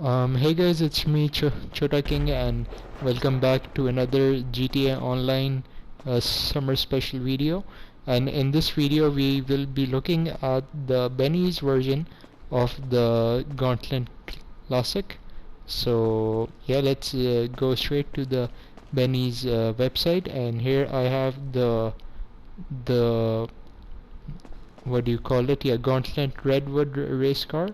Hey guys, it's me Chota King, and welcome back to another GTA Online summer special video. And in this video we will be looking at the Benny's version of the Gauntlet Classic. So yeah, let's go straight to the Benny's website, and here I have the what do you call it? Yeah, Gauntlet Redwood race car,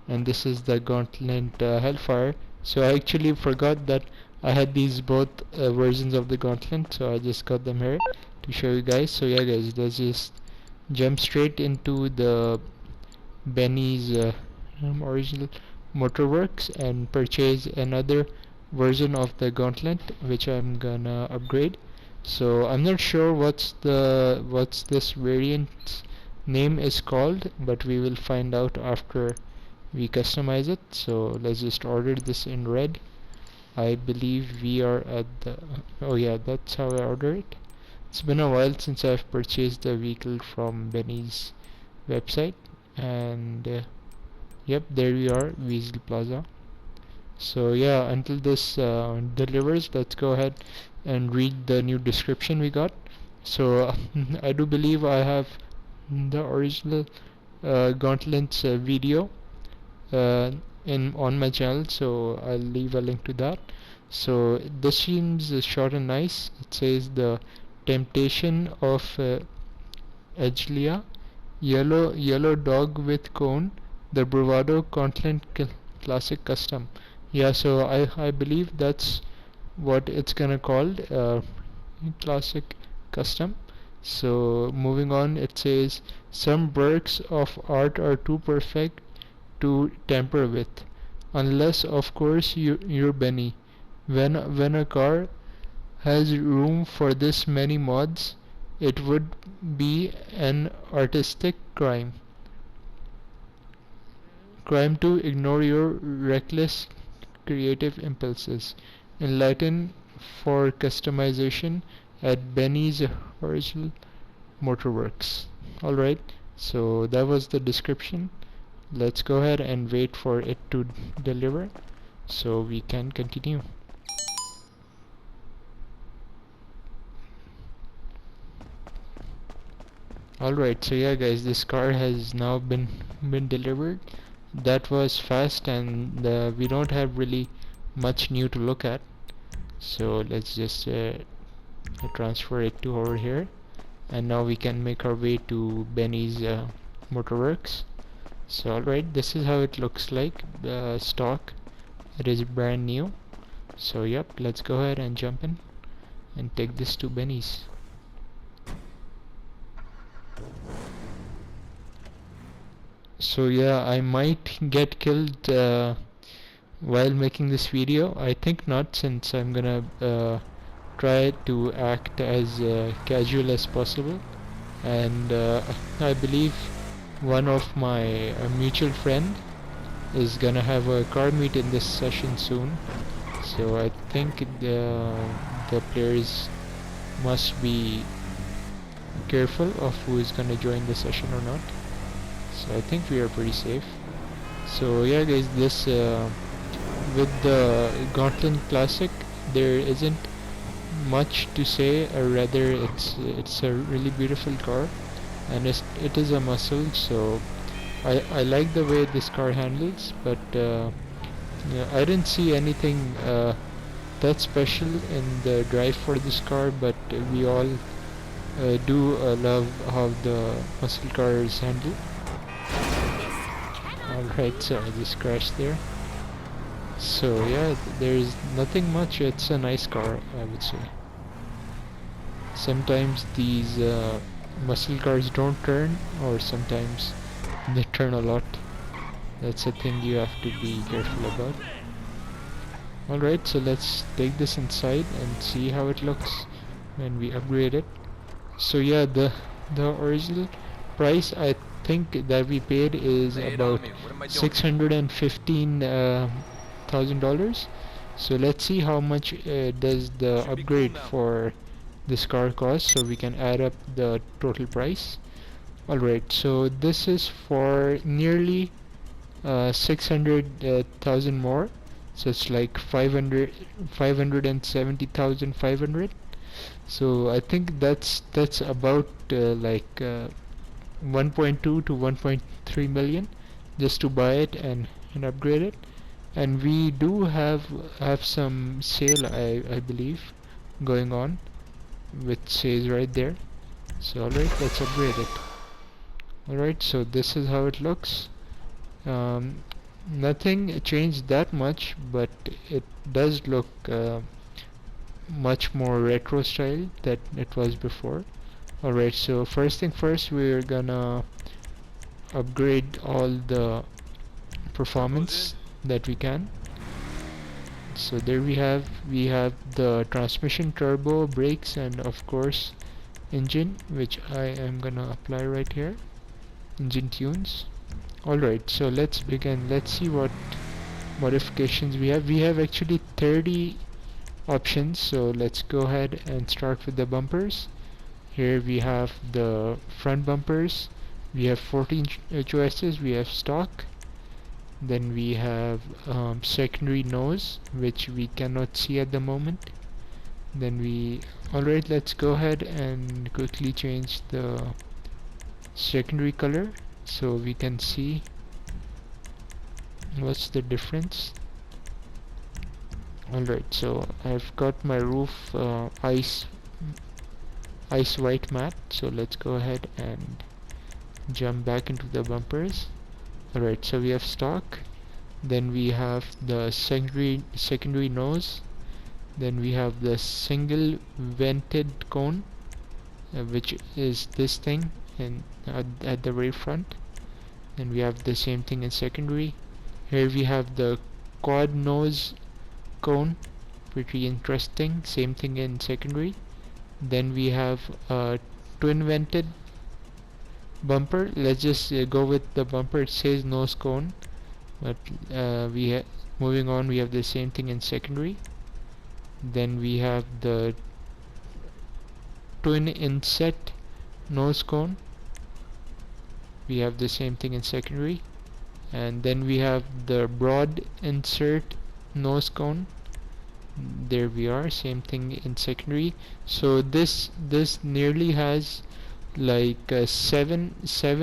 and this is the Gauntlet Hellfire. So I actually forgot that I had these both versions of the Gauntlet, so I just got them here to show you guys. So yeah guys, let's just jump straight into the Benny's original Motorworks and purchase another version of the Gauntlet, which I'm gonna upgrade. So I'm not sure what's this variant name is called, but we will find out after we customize it. So let's just order this in red. I believe we are at the oh yeah, that's how I order it. It's been a while since I've purchased the vehicle from Benny's website, and yep, there we are, Weasel Plaza. So yeah, until this delivers, let's go ahead and read the new description we got. So I do believe I have the original Gauntlet's video in on my channel, so I'll leave a link to that. So this seems short and nice. It says the temptation of Edgelia, yellow dog with cone, the Bravado Gauntlet Classic Custom. Yeah, so I believe that's what it's gonna called, Classic Custom. So moving on, it says some works of art are too perfect to tamper with, unless of course you're Benny. When a car has room for this many mods, it would be an artistic crime to ignore your reckless creative impulses. Enlighten for customization at Benny's original Motorworks. Alright, so that was the description. Let's go ahead and wait for it to deliver so we can continue. Alright, so yeah guys, this car has now been delivered. That was fast, and we don't have really much new to look at. So let's just transfer it to over here, and now we can make our way to Benny's Motorworks. So alright, this is how it looks like, stock. It is brand new. So yep, let's go ahead and jump in and take this to Benny's. So yeah, I might get killed while making this video. I think not, since I'm gonna try to act as casual as possible, and I believe one of my mutual friend is gonna have a car meet in this session soon, so I think the players must be careful of who is gonna join the session or not. So I think we are pretty safe. So yeah guys, this with the Gauntlet Classic, there isn't much to say, or rather it's a really beautiful car, and it is a muscle. So I like the way this car handles, but yeah, I didn't see anything that special in the drive for this car, but we all do love how the muscle cars handle. Alright, so I just crashed there. So yeah, there's nothing much. It's a nice car, I would say. Sometimes these muscle cars don't turn, or sometimes they turn a lot. That's a thing you have to be careful about. Alright, so let's take this inside and see how it looks when we upgrade it. So yeah, the original price I think that we paid is about $615,000. So let's see how much does the upgrade for this car cost, so we can add up the total price. Alright, so this is for nearly 600,000 more, so it's like 570,500. So I think that's about 1.2 to 1.3 million just to buy it and upgrade it. And we do have some sale, I believe, going on, which says right there. So alright, let's upgrade it. Alright, so this is how it looks. Nothing changed that much, but it does look much more retro style than it was before. Alright, so first thing first, we're gonna upgrade all the performance that we can. So there we have the transmission, turbo, brakes, and of course engine, which I am gonna apply right here. Engine tunes. Alright, so let's begin. Let's see what modifications we have. We have actually 30 options, so let's go ahead and start with the bumpers. Here we have the front bumpers. We have 14 choices. We have stock. Then we have secondary nose, which we cannot see at the moment. Then alright, let's go ahead and quickly change the secondary color so we can see what's the difference. Alright, so I've got my roof ice white matte, so let's go ahead and jump back into the bumpers. Alright, so we have stock, then we have the secondary nose, then we have the single vented cone, which is this thing at the very front. Then we have the same thing in secondary. Here we have the quad nose cone, pretty interesting, same thing in secondary. Then we have a twin vented bumper. Let's just go with the bumper. It says nose cone, but moving on, we have the same thing in secondary. Then we have the twin inset nose cone. We have the same thing in secondary. And then we have the broad insert nose cone. There we are, same thing in secondary. So this nearly has like seven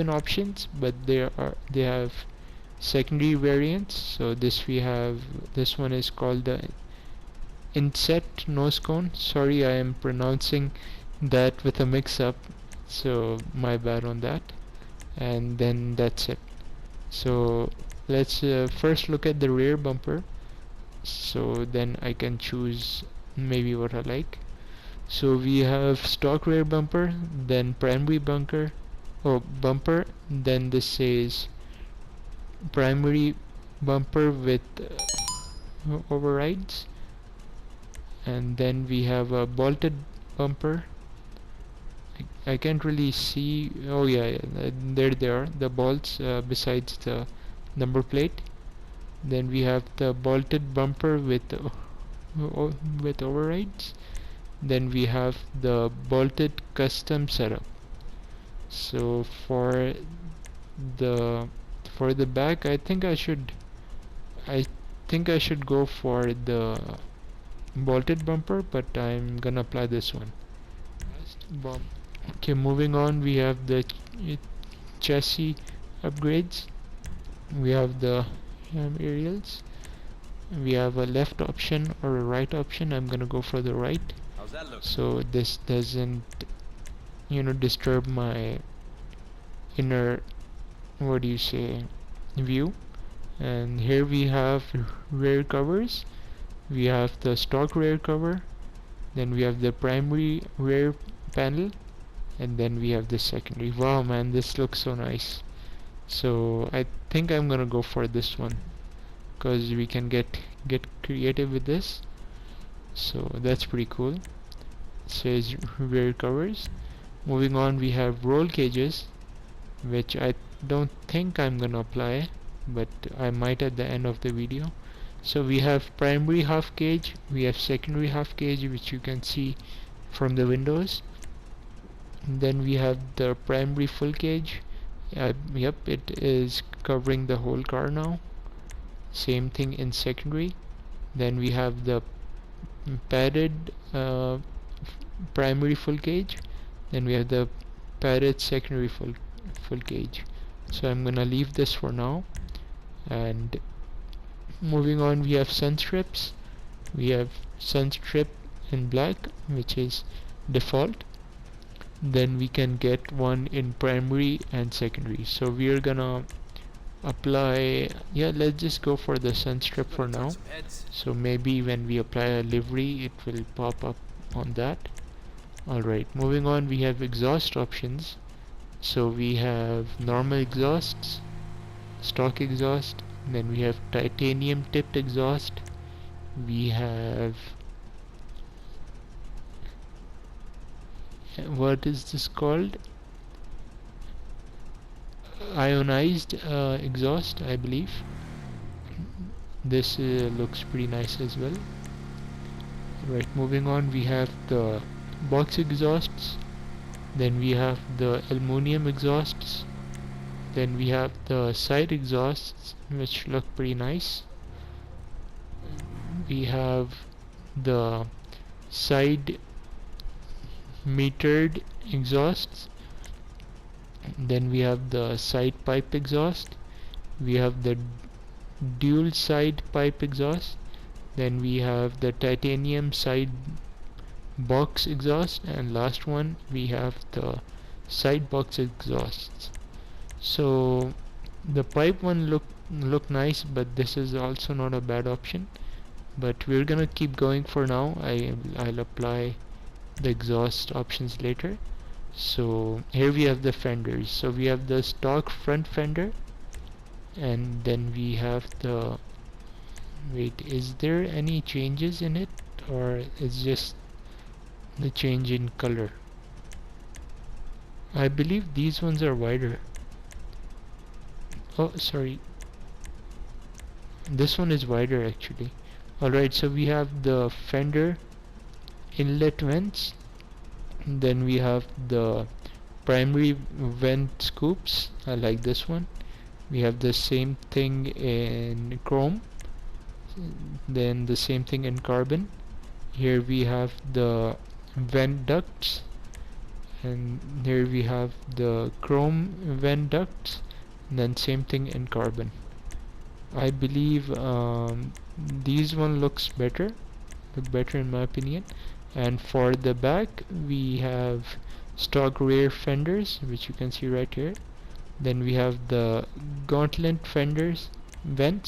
options, but they have secondary variants. So this one is called the inset nose cone. Sorry, I am pronouncing that with a mix-up, so my bad on that. And then that's it. So let's first look at the rear bumper, so then I can choose maybe what I like. So we have stock rear bumper, then primary bumper, then this says primary bumper with overrides, and then we have a bolted bumper. I can't really see. Oh yeah, there they are, the bolts besides the number plate. Then we have the bolted bumper with overrides. Then we have the bolted custom setup. So for the back, I think I should go for the bolted bumper, but I'm gonna apply this one. Okay, moving on, we have the chassis upgrades. We have the aerials. We have a left option or a right option. I'm gonna go for the right, so this doesn't disturb my inner, what do you say, view. And here we have rear covers. We have the stock rear cover, then we have the primary rear panel, and then we have the secondary. Wow man, this looks so nice. So I think I'm gonna go for this one, because we can get creative with this. So that's pretty cool. It says rear covers. Moving on, we have roll cages, which I don't think I'm gonna apply, but I might at the end of the video. So we have primary half cage, we have secondary half cage, which you can see from the windows. And then we have the primary full cage, Yep, it is covering the whole car now. Same thing in secondary. Then we have the padded primary full cage. Then we have the padded secondary full cage. So I'm gonna leave this for now. And moving on, we have sun strips. We have sun strip in black, which is default. Then we can get one in primary and secondary. So we are gonna apply, yeah, let's just go for the sun strip for now. So maybe when we apply a livery it will pop up on that. Alright, moving on, we have exhaust options. So we have normal exhausts, stock exhaust, then we have titanium tipped exhaust, we have, what is this called, ionized exhaust, I believe. This looks pretty nice as well. Right, moving on, we have the box exhausts, then we have the aluminum exhausts, then we have the side exhausts, which look pretty nice. We have the side metered exhausts, then we have the side pipe exhaust, we have the dual side pipe exhaust, then we have the titanium side box exhaust, and last one we have the side box exhausts. So the pipe one look nice, but this is also not a bad option, but we're gonna keep going for now. I'll apply the exhaust options later. So here we have the fenders. So we have the stock front fender, and then we have the, wait, is there any changes in it, or it's just the change in color? I believe these ones are wider. Oh, sorry, this one is wider actually. Alright, so we have the fender inlet vents, then we have the primary vent scoops. I like this one. We have the same thing in chrome, then the same thing in carbon. Here we have the vent ducts, and here we have the chrome vent ducts, and then same thing in carbon. I believe these one look better in my opinion. And for the back we have stock rear fenders, which you can see right here. Then we have the gauntlet vents. Then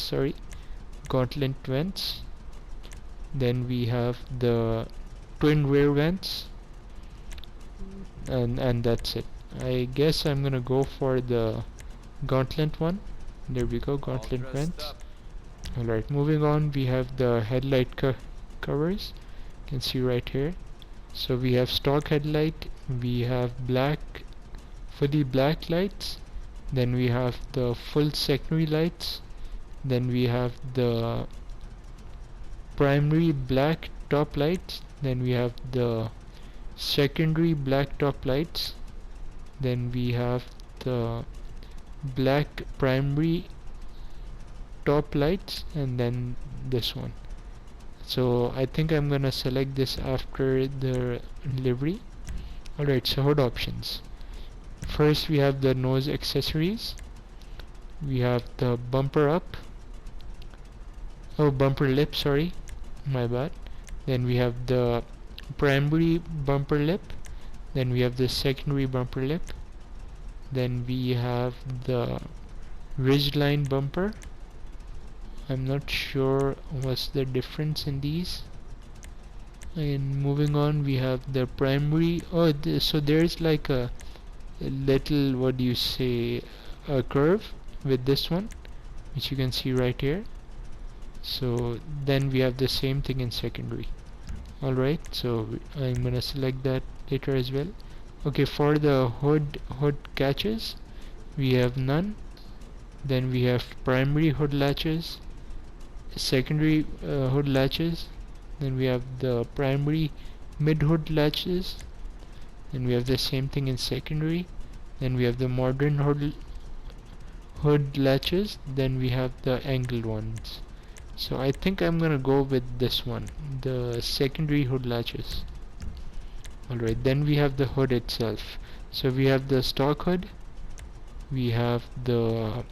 we have the twin rear vents, and that's it. I guess I'm gonna go for the gauntlet one. There we go, gauntlet vents. Alright, moving on, we have the headlight covers. You can see right here. So we have stock headlight, we have fully black lights, then we have the full secondary lights, then we have the primary black top lights, then we have the secondary black top lights, then we have the black primary top lights, and then this one. So I think I'm gonna select this after the livery. Alright, so hood options. First we have the nose accessories. We have the bumper lip, sorry, my bad. Then we have the primary bumper lip, then we have the secondary bumper lip, then we have the ridgeline bumper. I'm not sure what's the difference in these. And moving on, we have the primary, so there's like a little, what do you say, a curve with this one, which you can see right here. So then we have the same thing in secondary. Alright, so I'm gonna select that later as well. Okay, for the hood catches, we have none. Then we have primary hood latches, secondary hood latches, then we have the primary mid hood latches, then we have the same thing in secondary, then we have the modern hood latches, then we have the angled ones. So I think I'm gonna go with this one, the secondary hood latches. Alright, then we have the hood itself. So we have the stock hood, we have the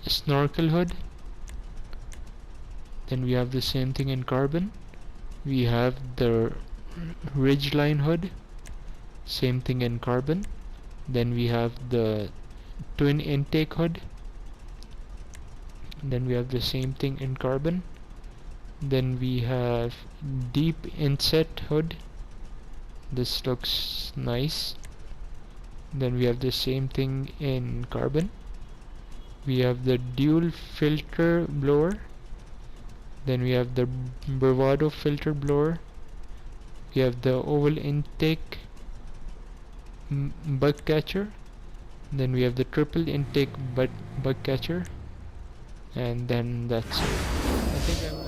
snorkel hood, then we have the same thing in carbon, we have the ridgeline hood, same thing in carbon, then we have the twin intake hood, then we have the same thing in carbon, then we have deep inset hood, this looks nice, then we have the same thing in carbon, we have the dual filter blower, then we have the Bravado filter blower, we have the oval intake bug catcher, then we have the triple intake bug catcher, and then that's it. I think I'm